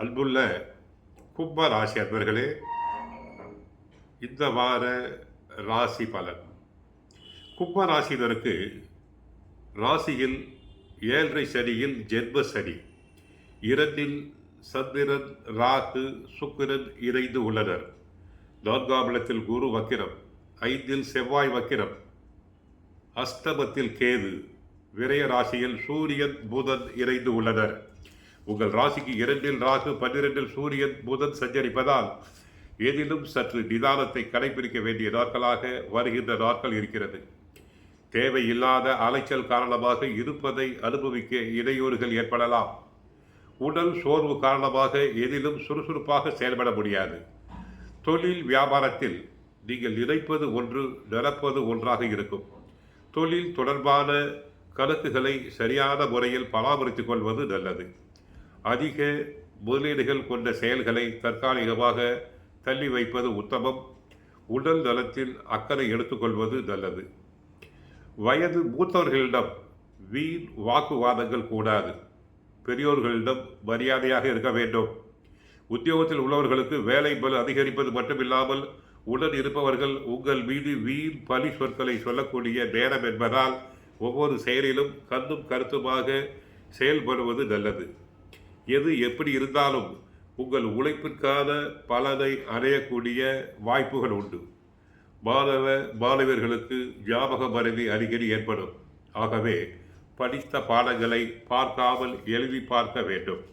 அன்புள்ள கும்ப ராசி அன்பர்களே, இந்த வார ராசி பலன். கும்ப ராசியினருக்கு ராசியில் 7.5 சனியில் ஜென்ம சனி, 2 சந்திரன், ராகு, சுக்கிரன் இணைந்து உள்ளனர். 4ஆம் இடத்தில் குரு வக்கிரம், 5 செவ்வாய் வக்கிரம், அஷ்டமத்தில் கேது, விரய ராசியில் சூரியன், புதன் இணைந்து உள்ளனர். உங்கள் ராசிக்கு 2 ராகு, 12 சூரியன், புதன் சஞ்சரிப்பதால் ஏதிலும் சற்று நிதானத்தை கடைபிடிக்க வேண்டிய நாட்களாக வருகின்ற நாட்கள் இருக்கிறது. தேவையில்லாத அலைச்சல் காரணமாக இருப்பதை அனுபவிக்க இடையூறுகள் ஏற்படலாம். உடல் சோர்வு காரணமாக எதிலும் சுறுசுறுப்பாக செயல்பட முடியாது. தொழில் வியாபாரத்தில் நீங்கள் நினைப்பது ஒன்று, நடப்பது ஒன்றாக இருக்கும். தொழில் தொடர்பான கணக்குகளை சரியான முறையில் பராமரித்துக் கொள்வது நல்லது. அதிக முதலீடுகள் கொண்ட செயல்களை தற்காலிகமாக தள்ளி வைப்பது உத்தமம். உடல் நலத்தில் அக்கறை எடுத்துக்கொள்வது நல்லது. வயது மூத்தவர்களிடம் வீண் வாக்குவாதங்கள் கூடாது. பெரியோர்களிடம் மரியாதையாக இருக்க வேண்டும். உத்தியோகத்தில் உள்ளவர்களுக்கு வேலை பளு அதிகரிப்பது மட்டுமில்லாமல் உடன் இருப்பவர்கள் உங்கள் மீது வீண் பழி சொற்களை சொல்லக்கூடிய நேரம் என்பதால் ஒவ்வொரு செயலிலும் கண்ணும் கருத்துமாக செயல்படுவது நல்லது. எது எப்படி இருந்தாலும் உங்கள் உழைப்பிற்கான பலனை அடையக்கூடிய வாய்ப்புகள் உண்டு. மாணவர்களுக்கு ஞாபக மறதி அடிக்கடி ஏற்படும். ஆகவே படித்த பாடங்களை பார்க்காமல் எழுதி பார்க்க வேண்டும்.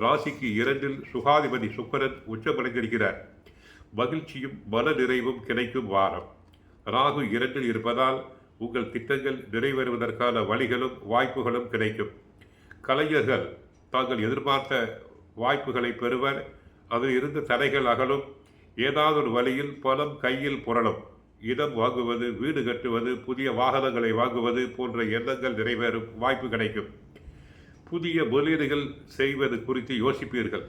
ராசிக்கு 2 சுகாதிபதி சுக்கிரன் உச்சமடைந்திருக்கிறார். மகிழ்ச்சியும் மன நிறைவும் கிடைக்கும் வாரம். ராகு 2 இருப்பதால் உங்கள் திட்டங்கள் நிறைவேறுவதற்கான வழிகளும் வாய்ப்புகளும் கிடைக்கும். கலைஞர்கள் தாங்கள் எதிர்பார்த்த வாய்ப்புகளை பெறுவர். அதில் இருந்து தடைகள் அகலும். ஏதாவது ஒரு வழியில் பணம் கையில் புரளும். இடம் வாங்குவது, வீடு கட்டுவது, புதிய வாகனங்களை வாங்குவது போன்ற எண்ணங்கள் நிறைவேறும் வாய்ப்பு கிடைக்கும். புதிய முதலீடுகள் செய்வது குறித்து யோசிப்பீர்கள்.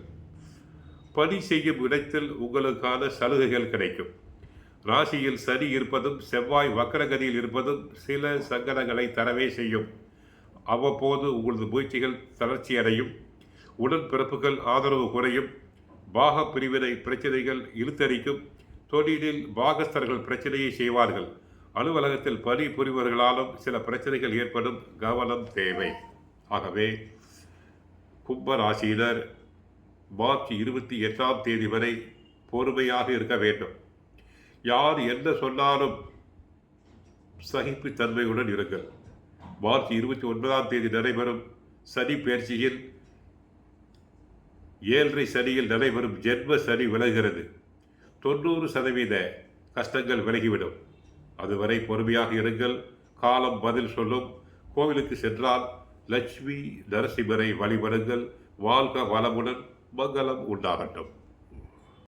பணி செய்யும் இடத்தில் உங்களுக்கான சலுகைகள் கிடைக்கும். ராசியில் சனி இருப்பதும் செவ்வாய் வக்கரகதியில் இருப்பதும் சில சங்கடங்களை தரவே செய்யும். அவ்வப்போது உங்களது முயற்சிகள் தளர்ச்சியடையும். உடன்பிறப்புகள் ஆதரவு குறையும். பாக பிரிவினை பிரச்சனைகள் இழுத்தடிக்கும். தொழிலில் பாகஸ்தர்கள் பிரச்சனையை செய்வார்கள். அலுவலகத்தில் பணி புரிவர்களாலும் சில பிரச்சனைகள் ஏற்படும். கவனம் தேவை. ஆகவே கும்ப ராசியினர் மார்ச் 28ஆம் தேதி வரை பொறுமையாக இருக்க வேண்டும். யார் என்ன சொன்னாலும் சகிப்புத்தன்மையுடன் இருங்கள். மார்ச் 29ஆம் தேதி நடைபெறும் சனி பயிற்சியில் 7.5 சனியில் நடைபெறும் ஜென்ம சனி விலகிறது. 90% கஷ்டங்கள் விலகிவிடும். அதுவரை பொறுமையாக இருங்கள். காலம் பதில் சொல்லும். கோவிலுக்கு சென்றால் லட்சுமி நரசிம்மரை வழிபடுங்கள். வாழ்க வளமுடன். மங்களம் உண்டாகட்டும்.